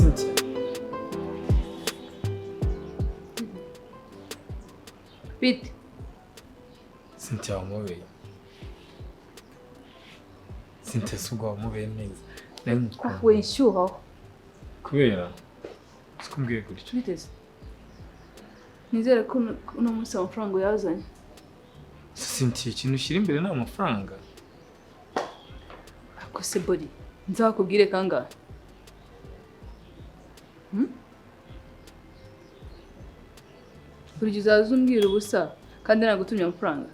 Cynthia. Bite. Cynthia wamubeye. Cynthia subwo wamubeye neza. We nshyuhaho. Kubera sikumbwiye gutyo. Biteze. Nizere ko uno munsi amafaranga yazanye. Cynthia ikintu ushyira imbere ni amafaranga. Ako se body. Nzakubwire kangahe? Buri uzaza umbwira ubusa kandi nagutumye amafaranga.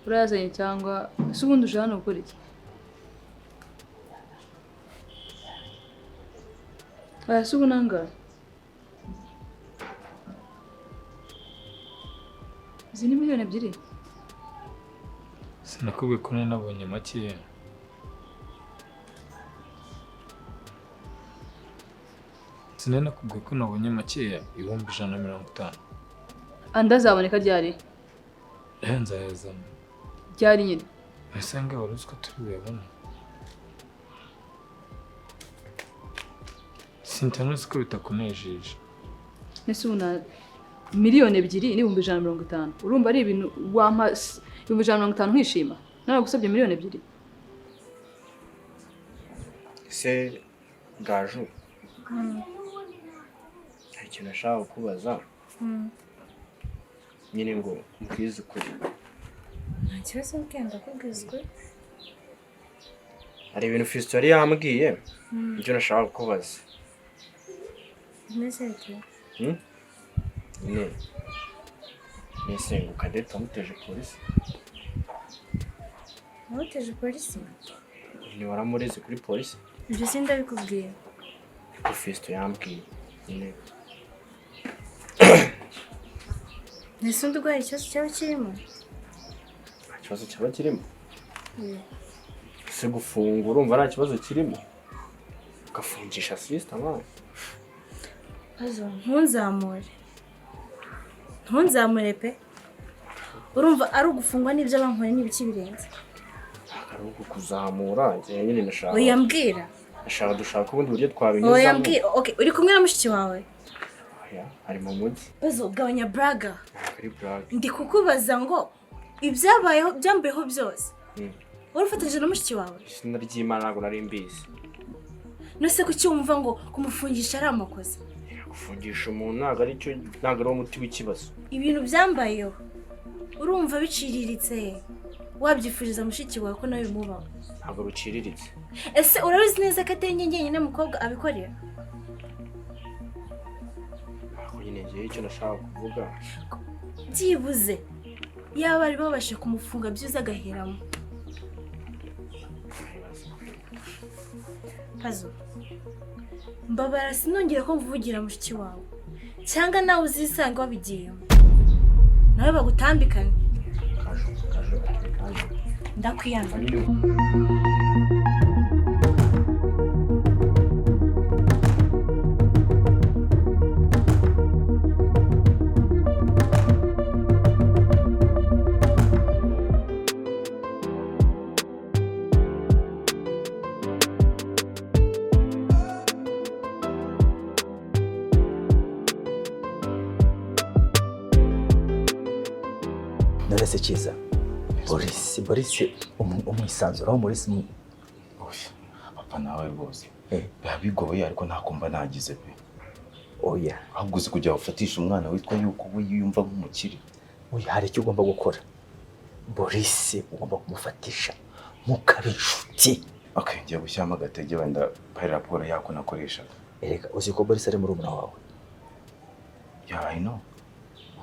Urayazanye cyangwa se ubundi uje hano gukora iki? Aya se ubu nangahe? Izi ni miliyoni ebyiri. Sinakubwiye ko nabonye makeya. Sinakubwiye ko nabonye makeya 150. Andi azaboneka ryari? Nzayazana. Ryari nyine? Ese ngo wari uzi ko turi buyabone? Cynthia nuzi ko bitakunejeje. Nese ubu na miliyoni ebyiri n'ibihumbi 150. Urumva ari ibintu wampa 150 nkishima? Naragusabye miliyoni ebyiri. Se Gaju. Hari ikintu nashaka kukubaza. Nyine ngo mbwize ukuri. Nta kibazo ugenda kubwizwe. Hari ibintu Fisto yari yambwiye. Ibyo nashaka kukubaza. Nese iki? Nese ngo Cadette wamuteje polisi. Wamuteje polisi? Ni waramureze kuri polisi. Ibyo sindabikubwiye. Ko Fisto yambwiye. Nyine. Nese ndugwaye ikibazo cyaba kirimo? Ikibazo cyaba kirimo? Se gufungura urumva nta kibazo kirimo? Ugafungisha sister mwana. Azo ntunzamure pe. Urumva ari ugufungwa n'ibyo abankore n'ibiki birenze. Ari ukuzamura nyine nashaka. Oya mbwira. Nashaka dushaka ubundi buryo twabinyuzamo. Oya mbwira. Okay, uri kumwe na mushiki wawe? Oya, ari mu mujyi. Bazo gabanya braga. Ari braga. Ndi kukubaza ngo ibyabayeho byambeho byose. Urufatije na mushiki wawe? Izina ry'Imana ntabwo nari mbizi. Nose kuki wumva ngo kumufungisha ari amakosa? Gufungisha umuntu ntabwo ari umuti w'ikibazo. Ibintu byambayeho urumva biciriritse. Wabyifuriza mushiki wawe ko nawe bimubaho? Ntabwo biciriritse. Ese urabizi neza ko atari nyine mukobwa abikorera? Ako nyine ngiye icyo nashaka kuvuga. Byibuze yaba bari babashe kumufunga byuze agaheramo. Pazo mbabara sinongere ko mvugira mushiki wawe cyangwa nawe uzisanga wabigiyemo nawe bagutambikane. Ndakwiyanga. Narese cyiza. Boris umwisanzuraho muri simu. Papa nawe rwose. Bigoye ariko ntakumva nagize pe. Oya, ahubwo uzi kujya ufatisha umwana witwa yuko we yumva nk'umukire. Oya, hari icyo ugomba gukora. Boris ugomba kumufatisha mukabinshuti. Okay, ngiye gushyama agatege wenda pari raporo yako nakoreshaga. Erega uzi ko Boris ari muri umuna wawe? Yeah, I know.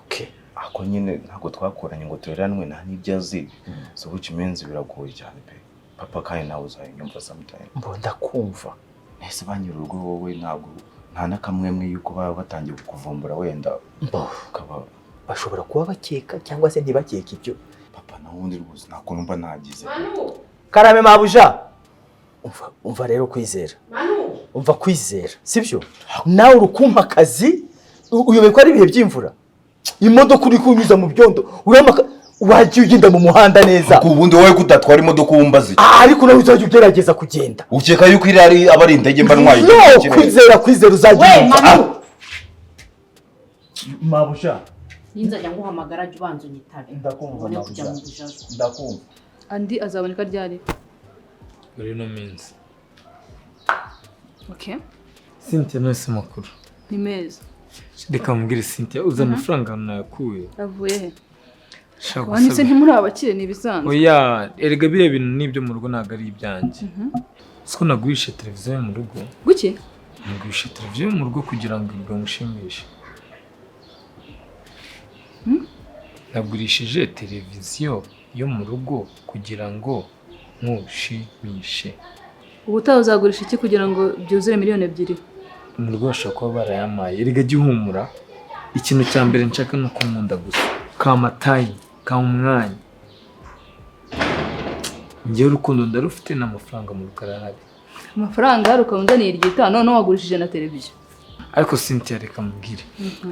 Okay. Ako nyine ntabwo twakoranye ngo tureranwe nta n'ibyo azi. So which means biragoye cyane pe. Papa kandi nawe uzayumva sometime. Mbonda kumva. Nese banyurugo wowe ntabwo nta nakamwemwe yuko baba batangiye kuvumbura wenda. Ukaba bashobora kuba bakeka cyangwa se ntibakeka ibyo. Papa na wundi rwose nako numva nagize. Manu. Karame mabuja. Umva rero kwizera. Manu. Umva kwizera. Sibyo? Nawe urukumpa akazi uyobe ko ari ibihe by'imvura. Imodoka uri kunyuza mu byondo wajya ugenda mu muhanda neza ku bundi wowe kudatwara imodoka wumbaze ariko nawe uzajya ugerageza kugenda ukeka yuko iri aba ari indege mba ntwaye kwizera uzajya mabusha ninzajya nguhamagara jya ubanza unyitabe ndakumva mabusha ndakumva andi azaboneka ryari muri no minsi okay Cynthia nose makuru ni meza reka mubwire Cynthia uza amafaranga nayakuye avuye he shaka wanditse ntimuri abakire ni ibisanzwe oya erega bire bintu nibyo mu rugo ntago ari ibyanjye siko naguhishe televiziyo yo mu rugo guki naguhishe televiziyo yo mu rugo kugira ngo ngamushimishe nagurishije televiziyo yo mu rugo kugira ngo nkushimishe ubutaha uzagurisha iki kugira ngo byuzure miliyoni 2 mu rugo bashobora kuba barayamaye erega jya uhumura ikintu cya mbere nshaka ni uko nkunda gusa kamatayi kamwanya njyewe urukundo ndarufite n'amafaranga mu rukarahari amafaranga rukunzaniye iryitano none wagurishije na televiziyo ariko Cynthia reka mubwire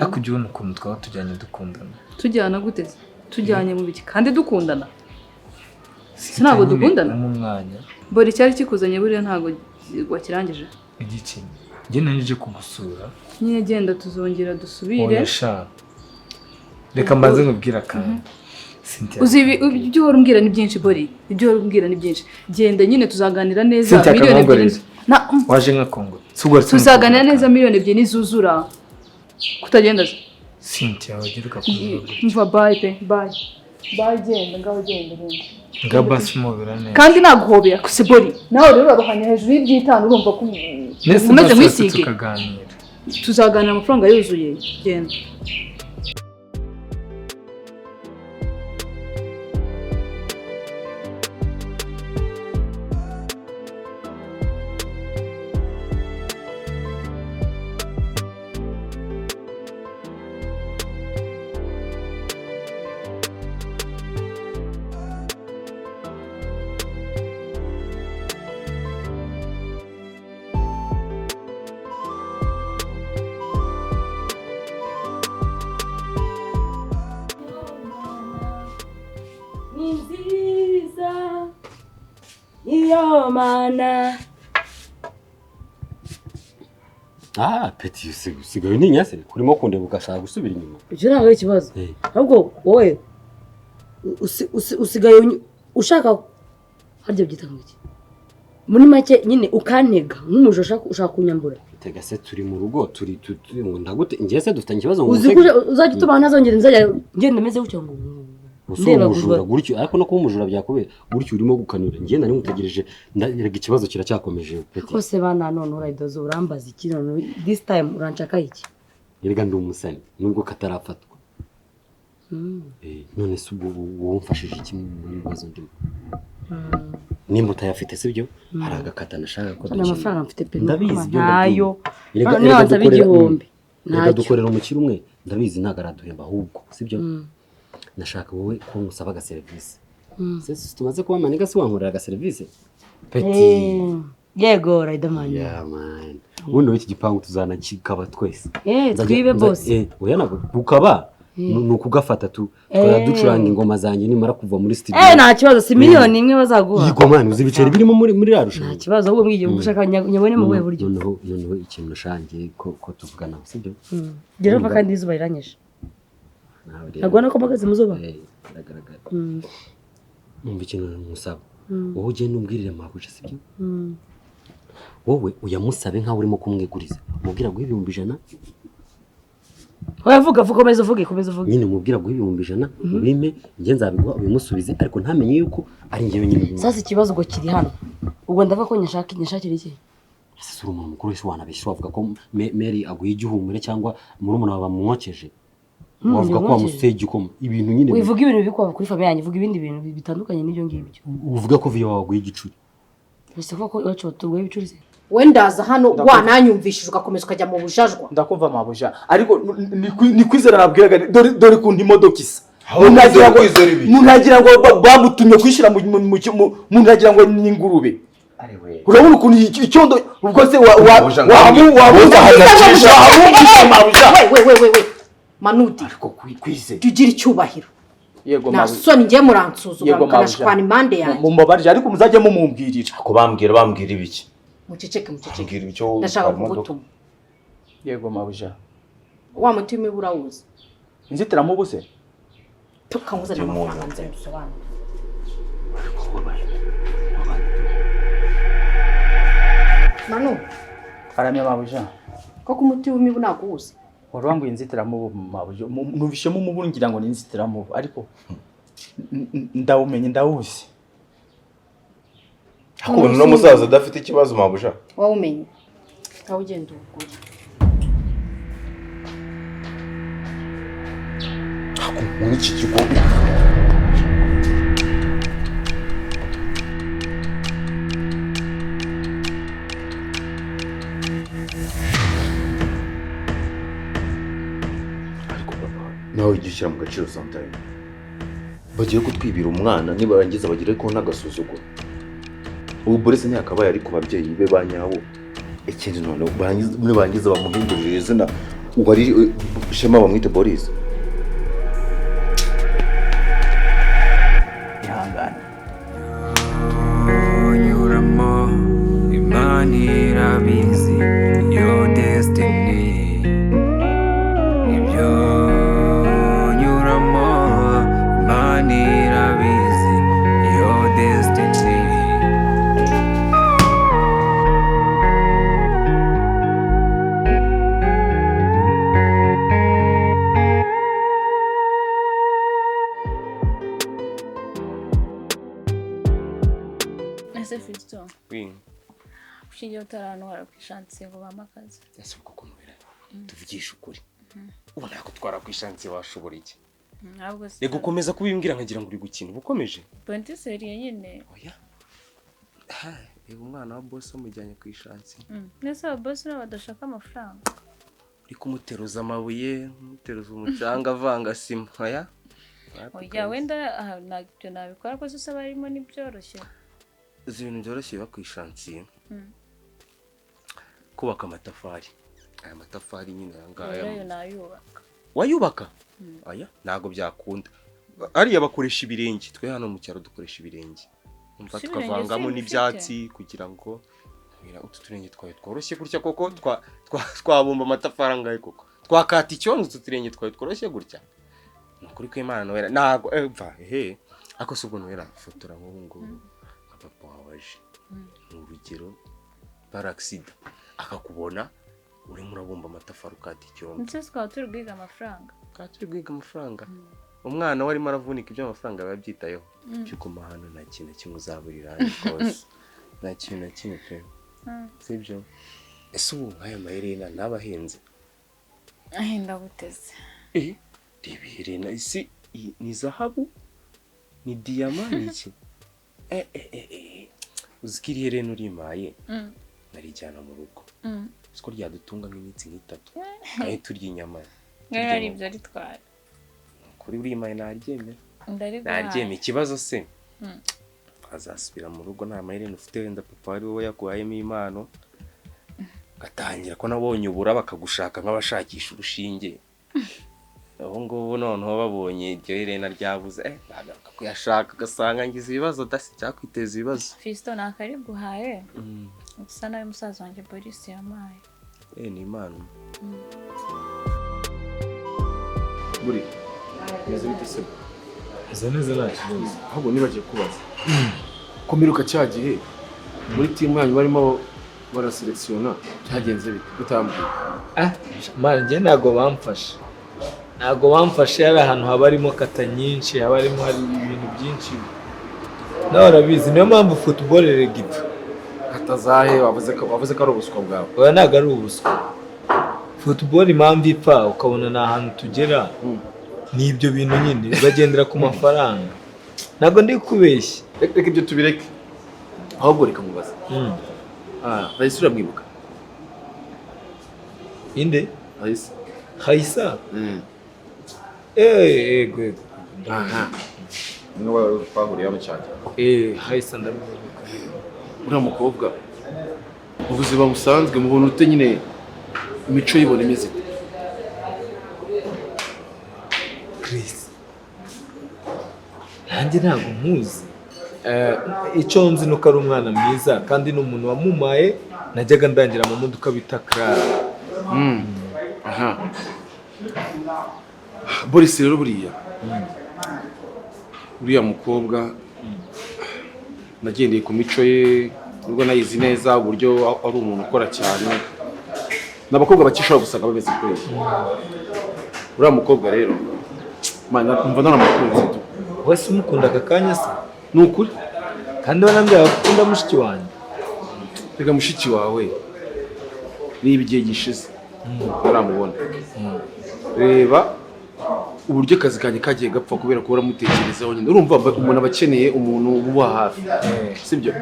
ariko ujye ubona ukuntu twaba tujyanye dukundana tujyana gute tujyanye mu biki kandi dukundana ntabwo dukundana mu mwanya bori cyari kikuzanye buriya ntabwo wakirangije igiki njye nanije kugusura nyine genda tuzongera dusubire oya sha reka mbanze nkubwira kandi Cynthia uzi ibyo uhora umbwira ni byinshi bori ibyo uhora umbwira ni byinshi genda nyine tuzaganira neza Cynthia, miliyoni 2 waje nka Kongo tuzaganira neza miliyoni 2 nizuzura kutagenda Cynthia wagiruka kuvuga mva bye pe bye genda ngaho genda nga basi mubira neza kandi naguhobera kuse bori nawe rero uraruhanya hejuru y'ibyitano urumva ko umeze nk'isige tukaganira tuzaganira amafaranga yuzuye genda iyo mana peti usigaye ntinyase kurimo kundeba ugashaka gusubira inyuma ibyo ntabwo ari ikibazo ahubwo wowe usigaye ushaka harya byita iki muri make nyine ukantega nk'umuje ushaka kunyambura tega se turi mu rugo turi ngo ndagute ngiye se dufitanye ikibazo ngo uzajya utuma ntazongera nzajya ngenda meze gutyo ngo ndeba umujura gutyo ariko no kuba umujura byakubera gutyo urimo gukanura ngiye nari mutegereje ndarega ikibazo kiracyakomeje peti kose bana none urayidoza urambaza iki none this time uranshaka iki yerega ndi umusani nubwo katarafatwa none se ubwo wumfashije iki muri bibazo ndimo nimba utayafite sibyo hari agakata nashaka ko dukina amafaranga mfite pe ndabizi nayo reka dukorera umukiri umwe ndabizi ntago araduhemba ahubwo sibyo nashaka wowe ko ngusaba aga service sese tumaze kuba maniga se wankorera aga service peti yego Riderman man ubundi iki gipangu tuzana kikaba twese twibe boss oya nabo ukaba nukugafata tu ducuranga ingoma zanjye nimara kuva muri studio nta kibazo si miliyoni imwe bazaguha yego man uzi ibiceri birimo muri rarusha nta kibazo ahubwo mwigiye gushaka nyabone mu buhe buryo noneho ikintu nashangiye ko tuvugana sibyo gera va kandi izuba riranyesha ntabwo nako magaze muzuba biragaragara numva ikintu musaba wowe ugende umbwirire mabuje sibyo wowe uyamusabe nkaho urimo kumweguriza umubwira guha 100 oya vuga komeza uvuge nyine umubwira guha 100 ubime nge nzabiguha ubimusubize ariko ntamenye yuko ari ngewe nyine sasa ikibazo ngo kiri hano ubwo ndava ko nyashakira iki sasa uri umuntu mukuru wese wanabeshya wavuga ko Mary aguye igihumure cyangwa murumuna wawe bamwokeje wavuga ko wamuseye igikoma ibintu nyine wivuga ibintu bikwa kuri famille yanjye vuga ibindi bintu bitandukanye n'ibyo ngibyo uvuga ko viyo wawe aguye igicuri ese ko wacu tuguye ibicuri se wendaza hano wananyumvishije ugakomeza ukajya mu bujajwa ndakumva mabuja ariko ni kwizera nabwiraga dore kunti imodoka isa munagira ngo bamutumye kwishira munagira ngo ni ingurube urabona ukuntu icyondo ubwo se Manudi ariko kwize tugira icyubahiro Yego nta soni ngiye muransuzugura mukanashwana impande yanjye. Mumbabarije ariko muzajye mumumbwirira. Ako bambwira ibiki? Muceceke. Mbwira icyo ndashaka kugutuma. Yego mabuja. Wa mutima ibura wuze. Inzitiramubu se? Tukanguza n'amafaranga nze dusobanura. Manu. Karame mabuja. Ko kumuti w'imibu nakuwuze. Warwanguye inzitiramubu mabuja. Nubishemo umubu ngira ngo ni inzitiramubu ariko ndawuzi. Ako no musaza adafite ikibazo mabuja. Wawumenye. Aho ugenda ugura. Ako muri iki kigo. Nawe igishyira mu gaciro sometime. Bagiye kutwibira umwana nibarangiza bagire ko n'agasuzuguro. Ubu Boris ntiyakabaye ari ku babyeyi be banyawo. Ikindi none barangiza bamuhindurira izina wari Shema bamwite Boris. Ihangane. Nyuramo Imana irabizi your destiny. Ibyo nyuramo Imana irabizi your destiny. Ese Fisto. Oui. Ushingiye utaranwara kwishantiye ngo bamakaze. Ese uko kumubera. Tuvugisha ukuri. Ubona ko twara kwishantiye washobora iki? Ntabwo se. Rego ukomeza kubimbwira nkagira ngo uri gukina. Ubukomeje? Bonti serie nyine. Oya. Rego umwana wa boss amujyanye kwishantiye. Nese aba boss nabo badashaka amafaranga. Uri kumuteruza amabuye, kumuteruza umucanga avanga sima. Oya. Oya wenda nabyo nabikora ko se barimo nibyoroshye. Ibintu byoroshye bakwishantiye. Kubaka amatafari. Aya matafari nyine yangaya. Oya nayubaka. Wayubaka? Aya ntago byakunda. Ariya bakoresha ibirenge, twe hano mu cyaro dukoresha ibirenge. Umva tukavangamo n'ibyatsi kugira ngo utu turenge twawe tworoshye gutya koko twabumba amatafari angaye koko. Twakata icyondo utu turenge twawe tworoshye gutya. Nukuri ko Imana wera ntago mva ako subwo wera fotora ngo papa waje. Urugero paraxida akakubona urimo urabumba amatafari ukata icyondo. Nse twaba turi guhiga amafaranga. Turi guhiga amafaranga. Umwana warimo aravunika ibyo amafaranga babyitayeho. Cyuko mahano nta kintu kimwe uzaburira rwose. Nta kintu na kimwe pe. Sibyo. Ese ubu nk'aya maherena nabahenze. Ahenda guteze. Dibiherena isi ni zahabu ni diamant iki? Uzikiri herena urimaye. Narijyana mu rugo. Siko ryadutunga nk'imitsi nk'itatu. Kandi turya inyama. Ngari ibyo ari twara. Kuri urimaye naryemera. Naryemera ikibazo se. Azasubira mu rugo nta maherena ufite wenda papa ari wowe yaguhayemo impano. Gatangira ko nabonye ubura bakagushaka nk'abashakisha urushinge. Aho ngo noneho babonye iryo herena ryabuze bagaruka kuyashaka gasanga ngize ibibazo dasi cyakwiteza ibibazo. Fisto nakari guhaye. Gusa nawe musaza wanjye Boris yamaye. Ni impano. Buri. Neza bitese. Neza nta kibazo. Ahubwo nibagiye kubaza. Komiruka cyagiye muri timu yanyu barimo baraselektiona cyagenze bite utambwiye? Man njye ntago bamfashe. Ntago bamfashe ari ahantu haba harimo kata nyinshi, haba harimo hari ibintu byinshi. Nawe urabizi niyo mpamvu football regita. Katazahe wavuze ko ari ubuswa bwawe. Oya ntago ari ubuswa. Football impamvu ipfa ukabona na ahantu tugera. N'ibyo bintu nyine bagendera ku mafaranga. Ntago ndi kubeshya. Reka ibyo tubireke. Ahubwo reka mubaza. Rahise uramwibuka? Inde? Rahise. Haisa? Ego. Niba twahuriye mu cyane. Haisa ndamwibuka. Uriya mukobwa ubuzima busanzwe mubona ute nyine imico yibona imeze? Chris. nanjye ntabwo nkuzi. Icyo nzi nuko ari umwana mwiza kandi ni umuntu wamumaye najyaga ndangira mu modoka bita Clara. Aha. Boris rero buriya mukobwa nagendeye ku mico ye nubwo nayizi neza uburyo ari umuntu ukora cyane n'abakobwa bakishobora gusanga bameze kwezi. Uriya mukobwa rero mva nanamukunze tu. Wese umukunda aka kanya se? Ni ukuri kandi wanambwira ko ukunda mushiki wanjye. Rega mushiki wawe niba igihe gishize uramubona reba uburyo akazi kanjye kagiye gapfa kubera ko uramutekerezaho nyine. Urumva umuntu aba akeneye umuntu uba hafi, sibyo?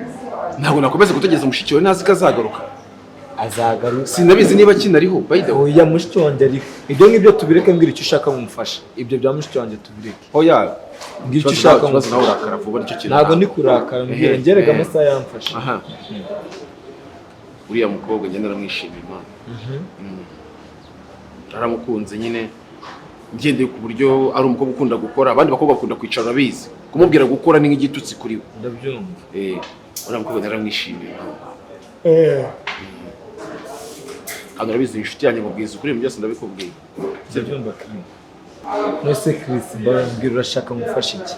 Ntabwo nakomeza gutegereza mushiki wawe ntazi ko azagaruka. Azagaruka sinabizi niba kinariho bayida. Oya mushiki wanjye ariho. Ibyo ngibyo tubireke, mbwira icyo ushaka ngumufasha. Ibyo bya mushiki wanjye tubireke. Oya mbwira icyo ushaka ngumufasha. Nawe urakara vuba nicyo kintu. Ntabwo ndi kurakara, mbwira ngerega amasaha yamfasha. Aha. Uriya mukobwa ngenda naramwishimiye Imana. Aramukunze nyine ngendeye ku buryo ari umukobwa ukunda gukora. Abandi bakobwa bakunda kwicara bizi kumubwira gukora ni nk'igitutsi kuri we. Ndabyumva. Uriya mukobwa naramwishimiye. Kandi urabizi inshuti yanjye mubwiza ukuri mu byose ndabikubwiye. Ndabyumva Chris. Nose Chris mbwira urashaka ngufasha iki?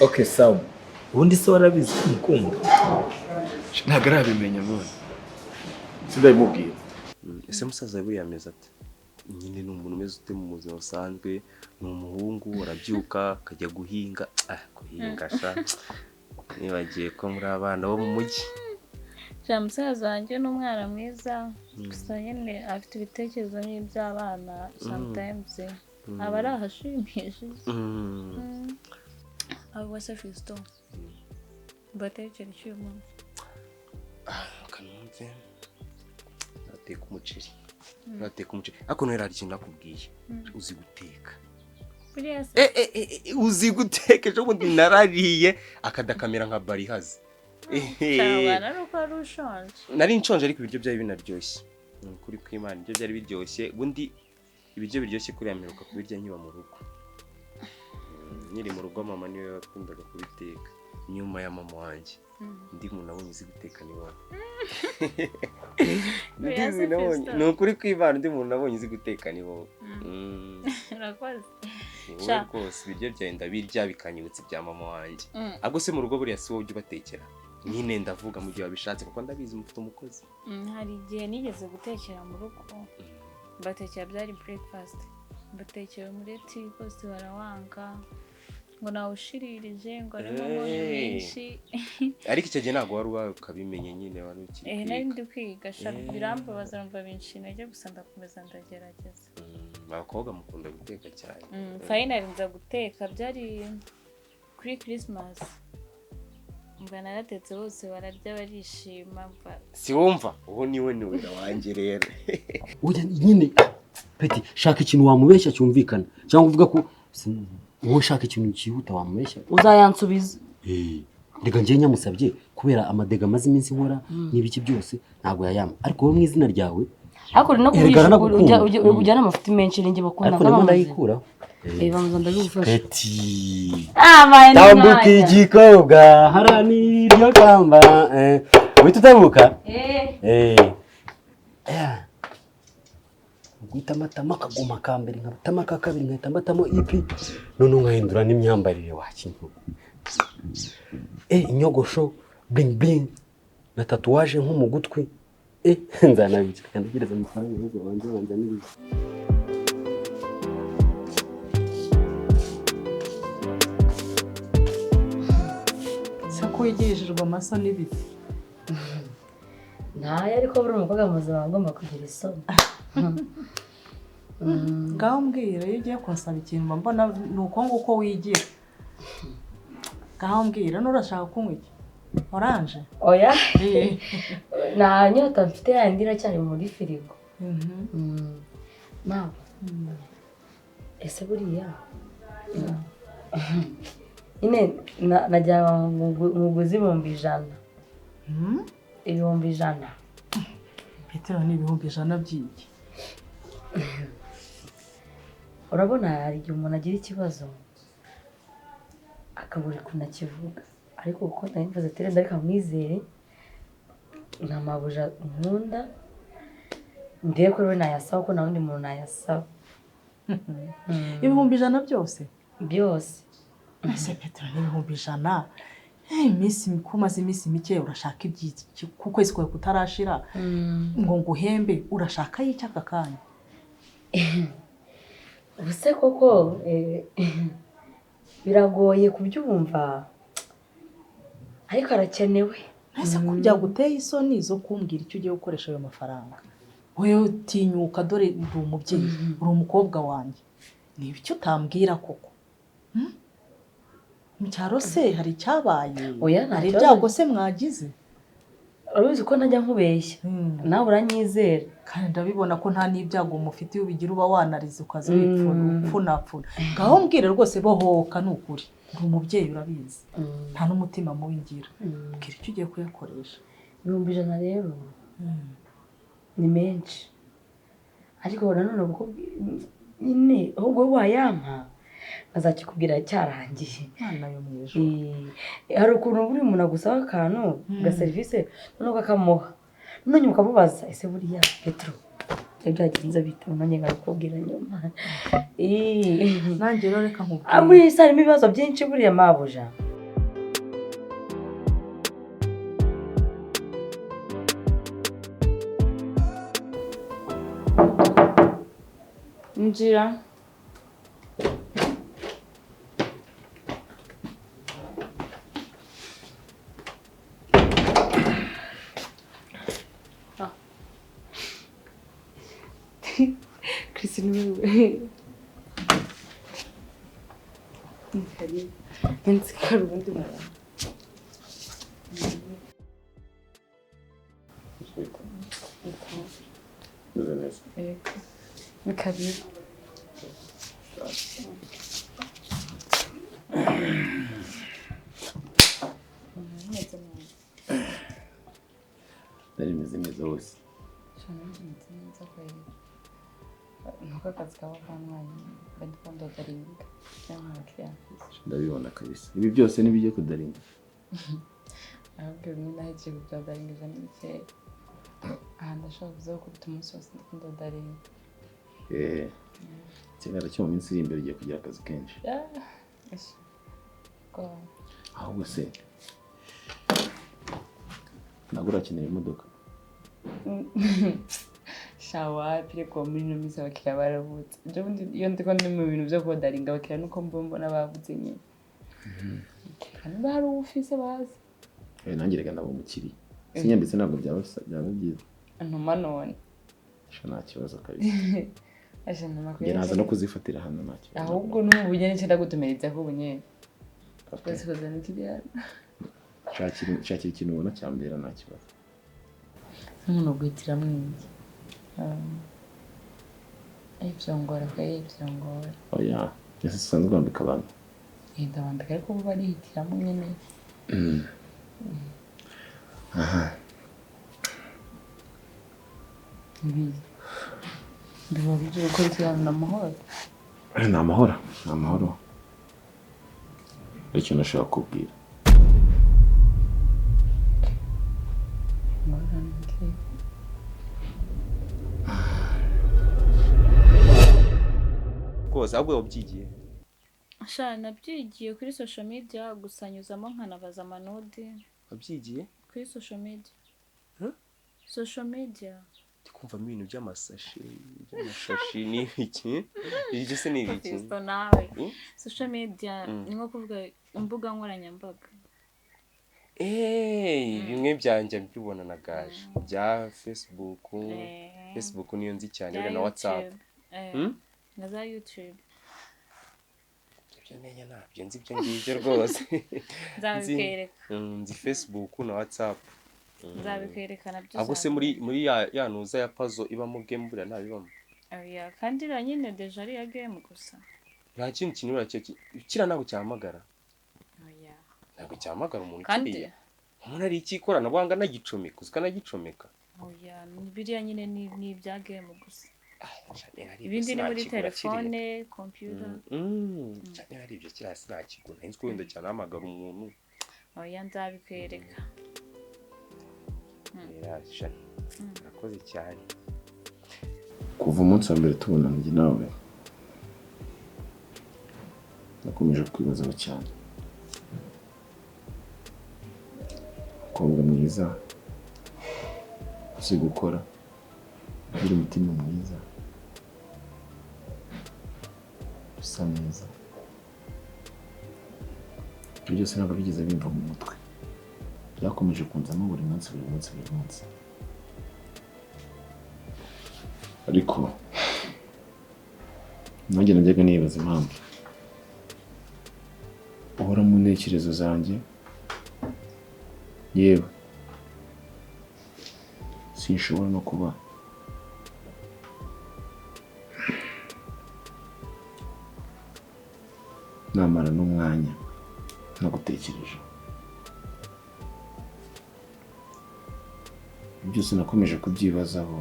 Okay sawa. Ubundi se warabizi kumukunda? Ntabwo arabimenya none. Sindabimubwira. Ese musaza buriya ameze ate? Nyine ni umuntu umeze ute mu buzima busanzwe? Ni umuhungu arabyuka akajya guhinga. Guhinga sha. Nibagiye ko muri abana bo mu mujyi. Musaza wanjye ni umwana mwiza, gusa nyine afite ibitekerezo nk'iby'abana sometimes aba ari ahashimishije. Abo bose Fisto batekera icyo umuntu kanumve nateka umuceri. Ako no yarari kintu nakubwiye uzi guteka. Uzi guteka cyo bundi narariye akadakamera nka barihazi. Cyabana nuko ari ushonje. Nari nshonje ariko ibiryo byari binaryoshye. Kuri kw'Imana ibyo byari biryoshye. Bundi ibiryo biryoshye kuri yameruka kubirya nkiba mu rugo. Nyiri mu rugo mama niwe yakundaga kubiteka nyuma ya mama wanjye. Ndi muntu nabonye uzi guteka ni wa. Ni ukuri kw'Imana ndi muntu nabonye uzi guteka ni wowe. Urakoze. Wowe rwose ibiryo byawe ndabirya bikanyibutsa ibya mama wanjye. Ahubwo se mu rugo buriya si wowe ujya ubatekera? Nyine ndavuga mu gihe wabishatse kuko ndabizi mufite umukozi. Hari igihe nigeze gutekera mu rugo batekera byari breakfast, batekera muri tea post barawanga ngo nawe ushiririje ngo arimo nyinshi. Ariko icyo gihe ntabwo wari ukabimenye nyine wari ukiri. Nari ndi kwiga birambabaza numva binshinaje gusa ndakomeza ndagerageza. Abakobwa mukunda guteka cyane. Finally nza guteka byari kuri Christmas. Mbana naratetse bose bararya barishima mva. Si wumva uwo niwe wanjye rero. Oya nyine Peti shaka ikintu wamubeshya cyumvikana cyangwa uvuga ko wowe shaka ikintu cyihuta wamubeshya uzayansubiza. Ndega ngiye nyamusabye kubera amadega amaze iminsi nkora n'ibiki byose ntabwo yayama ariko wowe mu izina ryawe ariko no kurisha ujyana amafuti menshi ninge bakunda ariko ndayikura. Bamuza ndabigufasha. Peti tambuka igikobwa haraniryo kamba wita utabuka guhita amatama akaguma ka mbere nkatama ka kabiri nkahita mbatamo ipi none nkahindura n'imyambarire wakintu. Inyogosho bling bling na tatuwaje nko mu gutwi. Nzanabikira kandi gereza amafaranga y'urugo wanjye n'ibizi. Sako yigishijwe amasa n'ibiti. Ntaye ariko buri umukobwa muzima agomba kugira isoni. Ngaho mbwira iyo ugiye kunsaba ikintu mbona nuko nguko wigira. Ngaho mbwira nurashaka kunywa iki? Orange? Oya. Na nyota mfite yandira cyane muri firigo. Mama. Ese buriya. Ine najya muguzi ibihumbi 100. Ibihumbi 100. Petero ni ibihumbi 100 by'iki? Urabona hari igihe umuntu agira ikibazo akabura ukuntu akivuga ariko kuko ndabimvuze ati renda reka mwizere nta mabuja nkunda ndebe ko rero nayasaba ko nta wundi muntu nayasaba. Ibihumbi 100 byose ese Petero n'ibihumbi 100 iminsi kumaze iminsi mike urashaka ibyiki ku kwezi kwawe kutarashira ngo nguhembe urashaka y'iki aka kanya? Ubuse koko biragoye kubyumva ariko arakenewe. Ese kujya guteye isoni zo kumbwira icyo ugiye gukoresha ayo mafaranga? Wewe tinyuka dore ndi umubyeyi uri umukobwa wanjye ni ibiki utambwira koko? Mucyaro se hari cyabaye? Hari ibyago se mwagize? Urabizi ko najya nkubeshya nawe uranyizera kandi ndabibona ko nta n'ibyago mufite ubigira uba wanarize ukaza wipfuna. Ngaho mbwire rwose bohoka n'ukuri ndi umubyeyi urabizi nta n'umutima muwingira mbwira icyo ugiye kuyakoresha. 100 rero ni menshi ariko nanone kuko nyine ahubwo wayampa azakikubwira cyarangiye. Mwana yo mwejo hari ukuntu buri umuntu agusaba akantu ga service none ukakamuha none mukamubaza ese buriya Petro byagenze bita none ngakubwira nyuma nanjye rero reka nkubwire aburi sarimo ibibazo byinshi buriya mabuja. Njira Christine Nzikarundi mwana Kabiri nari meze neza hose nuko akazi kaba kamwanya bandikunda daringa cyangwa kiafisi ndabibona kabisa ibi byose nibijye kudaringa ahubwo bimwe nahigiye kudaringa n'ike ndashaka kuzaho kubita umunsi wose ndikunda daringa cyangwa cyo mu minsi iri imbere ugiye kugira akazi kenshi ahubwo se nagura akenera imodoka shawa pire ko muri no misa bakira baravutse je bundi iyo ndiko ndi mu bintu byo kodaringa bakira nuko mbona bavuze nyine kandi bahari ufise bazi nangirega nabo mukiri sinyambitse ntabwo byaba byiza ntuma none nta kibazo kabisa ashana makuru naza no kuzifatira hano nacyo ahubwo n'ubugene cyenda gutumereza ko bunye twese kozana ikiriya shakira ikintu ubona cyambera nta kibazo umuntu gwitira mwingi ibyongora ibyongora oya ese sanzwe kwambika abantu ndabambika ariko bo barihitiramo nyene aha ndibabije ko cyane namahoro namahoro icyo nashaka kubwira koza ahubwo wabyigiye? Nabyigiye kuri social media gusanyuzamo nkanabaza amanode. Wabyigiye kuri social media? Social media kumva ibintu by'amasashi ni iki? Ibyo se ni iki? Social media ni nko kuvuga imbuga nkoranyambaga. Bimwe byanjye mbibona na gaje bya Facebook niyo nzi cyane na WhatsApp na za YouTube. Ibyo nenya nabyo nzi ibyo ngibyo rwose. Nzabikwereka. Nzi Facebook na WhatsApp. Nzabikwerekana byo. Ahubwo se muri ya nuza ya puzzle ibamo game bura ntabibamo. Oya kandi ra nyine deja ari ya game gusa. Nta kintu kinura cyo kira ntabwo cyamagara. Oya. Ntabwo cyamagara umuntu kiriya. Umuntu ari ikikora nabwanga nagicomeka uzika nagicomeka. Oya biriya nyine ni ibya game gusa. ibindi ni muri telefone computer cyane hari ibyo kiriya sinakigura nzi ko wenda cyane hamagara umuntu oya nzabikwereka yarasha nakoze cyane kuva umunsi wa mbere tubona njye nawe nakomeje kwibazaho cyane umukobwa mwiza uzi gukora ugira umutima mwiza usa neza ibyo byose ntabwo bigeze bimva mu mutwe byakomeje kunzamo buri munsi ariko nanjye najyaga nibaza impamvu uhora mu ntekerezo zanjye yewe sinshobora no kuba namara n'umwanya nagutekereje byose nakomeje kubyibazaho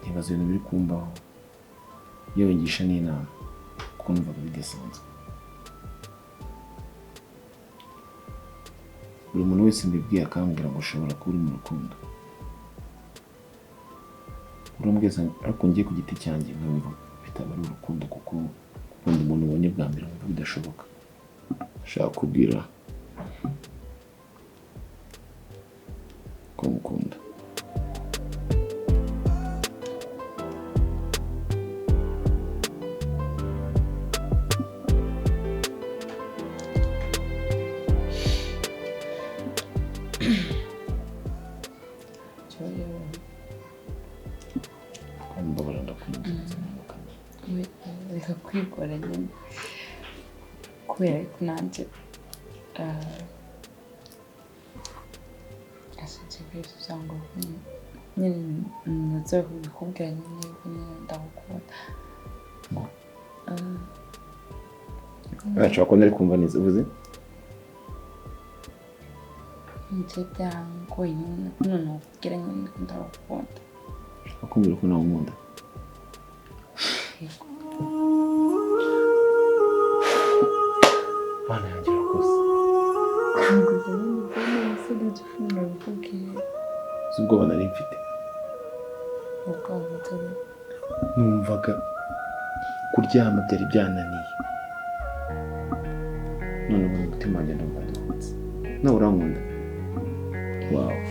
ntibaza ibintu biri kumbaho yewe ngisha n'inama kuko numvaga bidasanzwe buri muntu wese mbibwiye akambwira ngo ushobora kuba uri mu rukundo urambweza ariko ngiye ku giti cyanjye nkumva bitaba ari urukundo kuko gukunda umuntu ubonye bwa mbere nkumva bidashoboka nshaka kubwira ko mukunda reka kwigora nyine kubera ko nanjye asetse kwese cyangwa nyine nazo kubikubwira nyine ko nyine ndagukunda nshobora kubona ari kumva neza uvuze njye byangoye nyine none ukubwira nyine ko ndagukunda akumbwira ko nawe nkunda Bana yanjye urakoze uzi ubwoba nari mfite numvaga kuryama byari byananiye none ubu umutima wanjye ndumva nduhutse nawe urankunda wawe